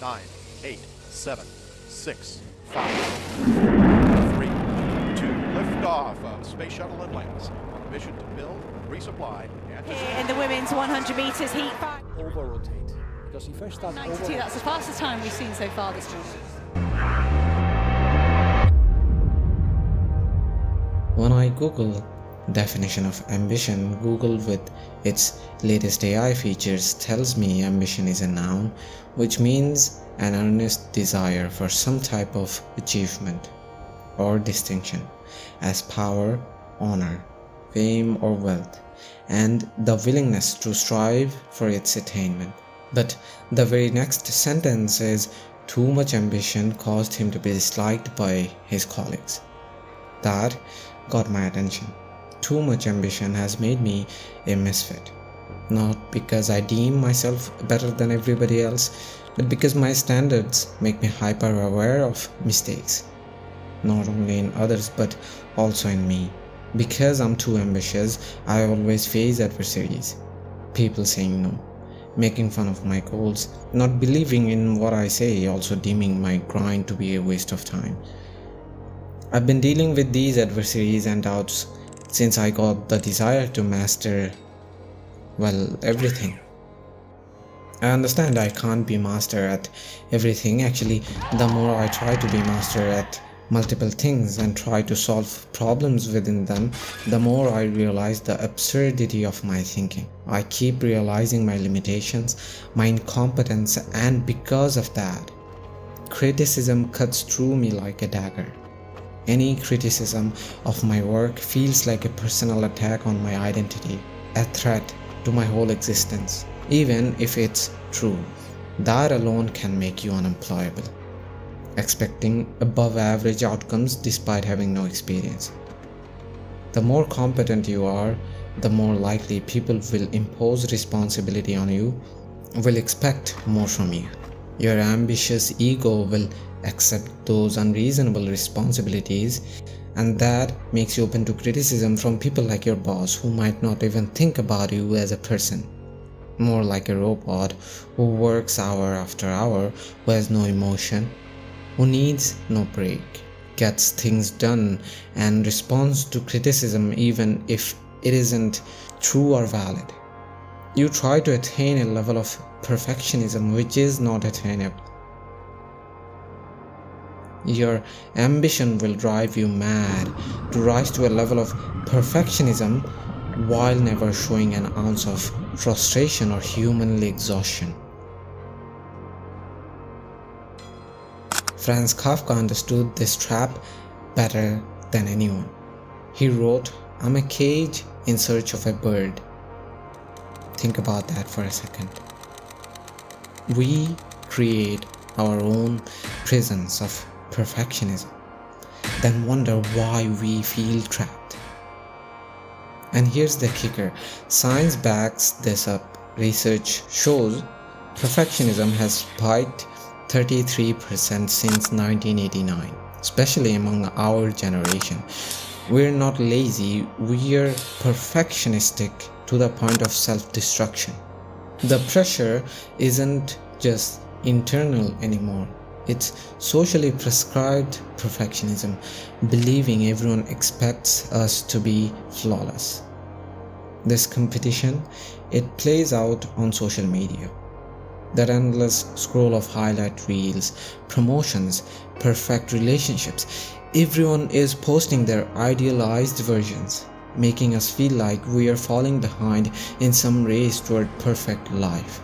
9, 8, 7, 6, 5, 3, 2, liftoff of Space Shuttle Atlantis on a mission to build, resupply, and Here in the women's 100 metres heat 5. Over-rotate. Because if I start 92, that's the fastest time we've seen so far this morning. When I Google definition of ambition, Google with its latest AI features tells me ambition is a noun, which means an earnest desire for some type of achievement or distinction, as power, honor, fame or wealth, and the willingness to strive for its attainment. But the very next sentence is too much ambition caused him to be disliked by his colleagues. That got my attention. Too much ambition has made me a misfit. Not because I deem myself better than everybody else, but because my standards make me hyper aware of mistakes. Not only in others but also in me. Because I'm too ambitious, I always face adversaries. People saying no, making fun of my goals, not believing in what I say, also deeming my grind to be a waste of time. I've been dealing with these adversaries and doubts since I got the desire to master, well, everything. I understand I can't be master at everything. Actually, the more I try to be master at multiple things and try to solve problems within them, the more I realize the absurdity of my thinking. I keep realizing my limitations, my incompetence, and because of that, criticism cuts through me like a dagger. Any criticism of my work feels like a personal attack on my identity, a threat to my whole existence. Even if it's true, that alone can make you unemployable, expecting above average outcomes despite having no experience. The more competent you are, the more likely people will impose responsibility on you, will expect more from you. Your ambitious ego will accept those unreasonable responsibilities, and that makes you open to criticism from people like your boss, who might not even think about you as a person. More like a robot who works hour after hour, who has no emotion, who needs no break, gets things done, and responds to criticism even if it isn't true or valid. You try to attain a level of perfectionism which is not attainable. Your ambition will drive you mad to rise to a level of perfectionism while never showing an ounce of frustration or human exhaustion. Franz Kafka understood this trap better than anyone. He wrote, "I'm a cage in search of a bird." Think about that for a second. We create our own prisons of perfectionism, then wonder why we feel trapped. And here's the kicker. Science backs this up. Research shows perfectionism has spiked 33% since 1989, especially among our generation. We're not lazy, we're perfectionistic to the point of self-destruction. The pressure isn't just internal anymore. It's socially prescribed perfectionism, believing everyone expects us to be flawless. This competition, it plays out on social media. That endless scroll of highlight reels, promotions, perfect relationships. Everyone is posting their idealized versions, making us feel like we are falling behind in some race toward perfect life.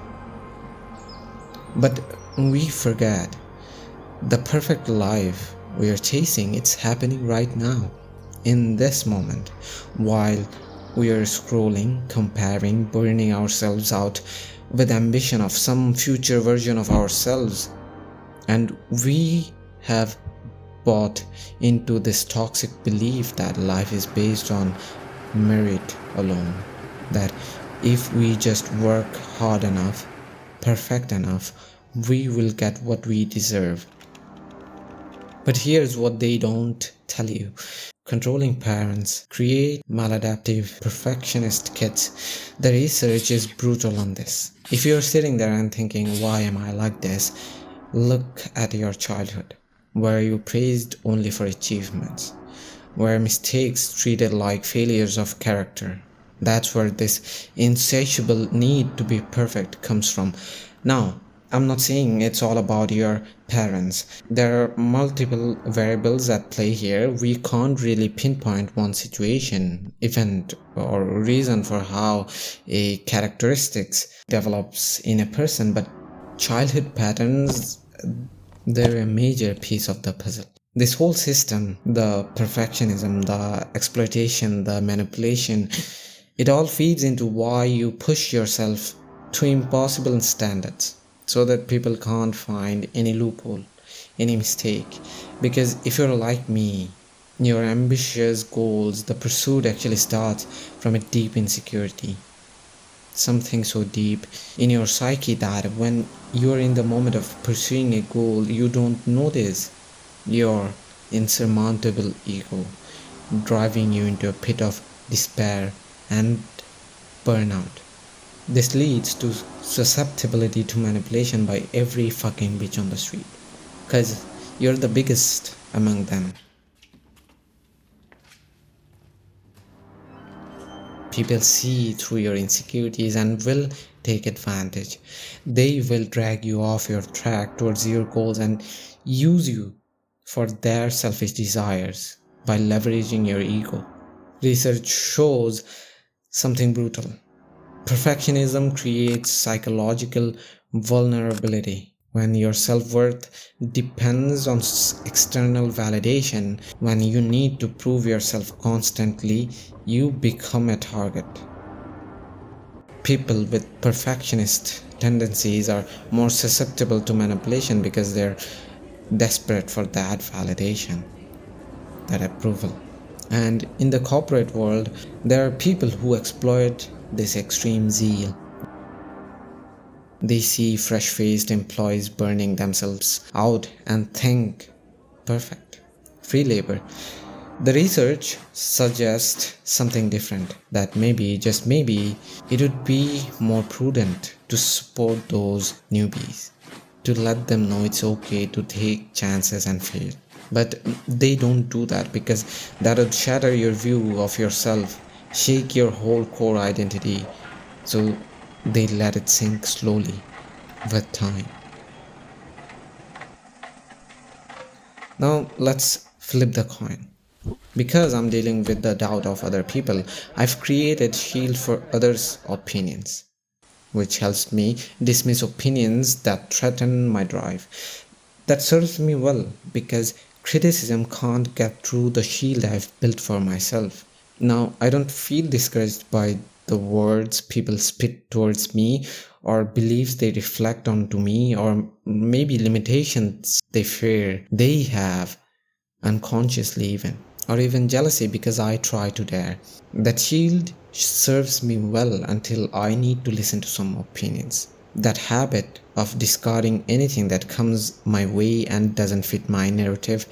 But we forget the perfect life we are chasing, it's happening right now, in this moment, while we are scrolling, comparing, burning ourselves out with ambition of some future version of ourselves. And we have bought into this toxic belief that life is based on merit alone, that if we just work hard enough, perfect enough, we will get what we deserve. But here's what they don't tell you. Controlling parents create maladaptive perfectionist kids. The research is brutal on this. If you're sitting there and thinking, why am I like this? Look at your childhood. Were you praised only for achievements? Were mistakes treated like failures of character? That's where this insatiable need to be perfect comes from. Now, I'm not saying it's all about your parents. There are multiple variables at play here. We can't really pinpoint one situation, event, or reason for how a characteristics develops in a person, but childhood patterns, they're a major piece of the puzzle. This whole system, the perfectionism, the exploitation, the manipulation, it all feeds into why you push yourself to impossible standards so that people can't find any loophole, any mistake. Because if you're like me, your ambitious goals, the pursuit actually starts from a deep insecurity. Something so deep in your psyche that when you're in the moment of pursuing a goal, you don't notice your insurmountable ego driving you into a pit of despair and burnout. This leads to susceptibility to manipulation by every fucking bitch on the street, because you're the biggest among them. People see through your insecurities and will take advantage. They will drag you off your track towards your goals and use you for their selfish desires by leveraging your ego. Research shows something brutal. Perfectionism creates psychological vulnerability. When your self-worth depends on external validation, when you need to prove yourself constantly, you become a target. People with perfectionist tendencies are more susceptible to manipulation because they're desperate for that validation, that approval. And in the corporate world, there are people who exploit this extreme zeal. They see fresh-faced employees burning themselves out and think, perfect, free labor. The research suggests something different, that maybe, just maybe, it would be more prudent to support those newbies, to let them know it's okay to take chances and fail. But they don't do that because that would shatter your view of yourself, shake your whole core identity. So they let it sink slowly with time. Now let's flip the coin. Because I'm dealing with the doubt of other people, I've created shield for others' opinions, which helps me dismiss opinions that threaten my drive. That serves me well because criticism can't get through the shield I've built for myself. Now, I don't feel discouraged by the words people spit towards me, or beliefs they reflect onto me, or maybe limitations they fear they have unconsciously or even jealousy because I try to dare. That shield serves me well until I need to listen to some opinions. That habit of discarding anything that comes my way and doesn't fit my narrative,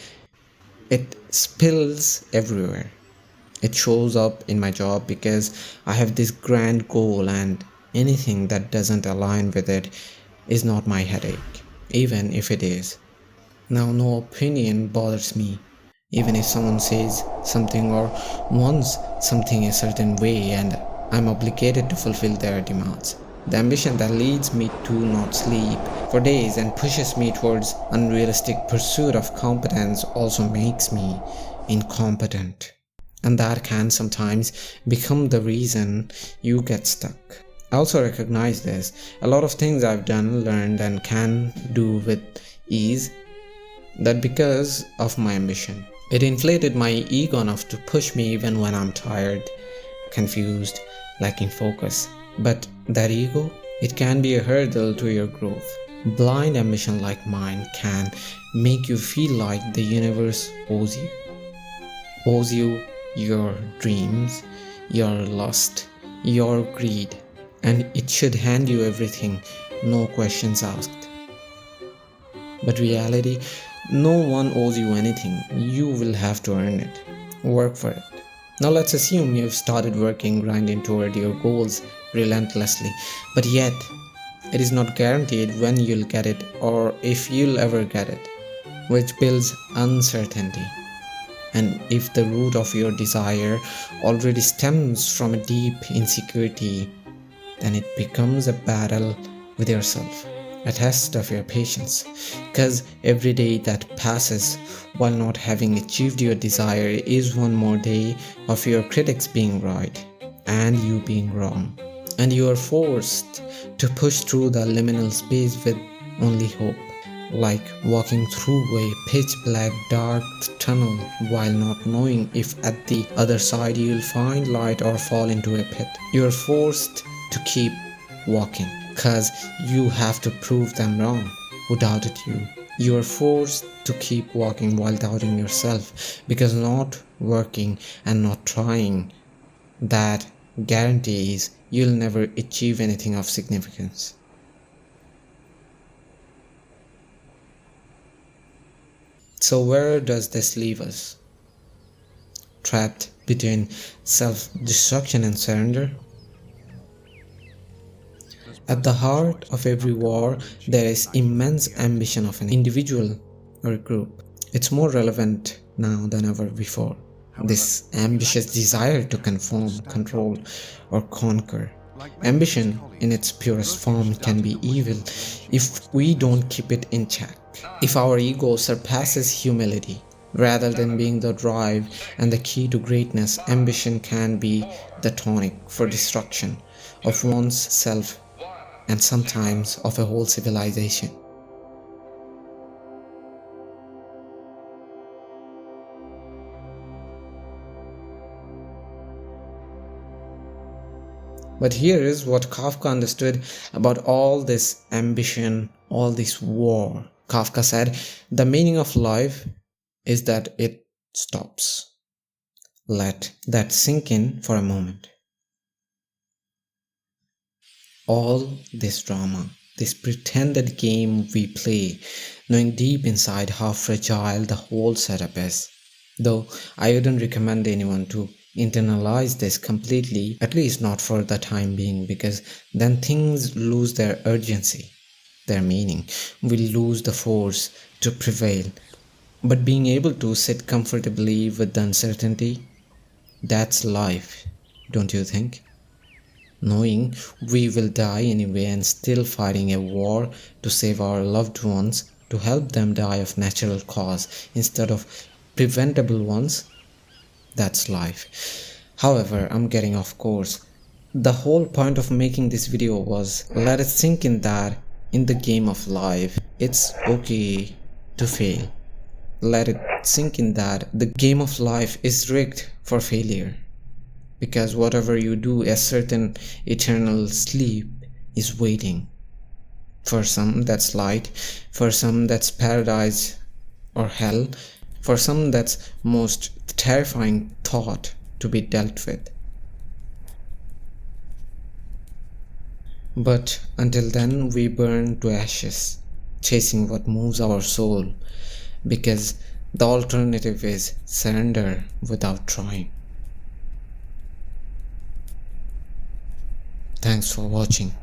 it spills everywhere. It shows up in my job because I have this grand goal and anything that doesn't align with it is not my headache, even if it is. Now, no opinion bothers me, even if someone says something or wants something a certain way and I'm obligated to fulfill their demands. The ambition that leads me to not sleep for days and pushes me towards unrealistic pursuit of competence also makes me incompetent. And that can sometimes become the reason you get stuck. I also recognize this. A lot of things I've done, learned, and can do with ease, that because of my ambition. It inflated my ego enough to push me even when I'm tired, confused, lacking focus. But that ego, it can be a hurdle to your growth. Blind ambition like mine can make you feel like the universe owes you your dreams, your lust, your greed, and it should hand you everything, no questions asked. But reality, no one owes you anything. You will have to earn it. Work for it. Now let's assume you've started working, grinding toward your goals relentlessly, but yet It is not guaranteed when you'll get it or if you'll ever get it, which builds uncertainty. And if the root of your desire already stems from a deep insecurity, then it becomes a battle with yourself, a test of your patience. Because every day that passes while not having achieved your desire is one more day of your critics being right and you being wrong. And you are forced to push through the liminal space with only hope, like walking through a pitch black dark tunnel while not knowing if at the other side you'll find light or fall into a pit. You are forced to keep walking because you have to prove them wrong who doubted you. You are forced to keep walking while doubting yourself, because not working and not trying, that guarantees you'll never achieve anything of significance. So where does this leave us? Trapped between self-destruction and surrender? At the heart of every war, there is immense ambition of an individual or a group. It's more relevant now than ever before. This ambitious desire to conform, control, or conquer. Ambition in its purest form can be evil if we don't keep it in check. If our ego surpasses humility, rather than being the drive and the key to greatness, ambition can be the tonic for destruction of one's self and sometimes of a whole civilization. But here is what Kafka understood about all this ambition, all this war. Kafka said, "The meaning of life is that it stops." Let that sink in for a moment. All this drama, this pretended game we play, knowing deep inside how fragile the whole setup is. Though I wouldn't recommend anyone to internalize this completely, at least not for the time being, because then things lose their urgency, their meaning. We lose the force to prevail. But being able to sit comfortably with the uncertainty, that's life, don't you think? Knowing we will die anyway and still fighting a war to save our loved ones, to help them die of natural cause instead of preventable ones, that's life. However, I'm getting off course. The whole point of making this video was let it sink in that in the game of life, it's okay to fail. Let it sink in that the game of life is rigged for failure. Because whatever you do, a certain eternal sleep is waiting. For some that's light, for some that's paradise or hell, for some that's most terrifying thought to be dealt with. But until then, we burn to ashes, chasing what moves our soul, because the alternative is surrender without trying. Thanks for watching.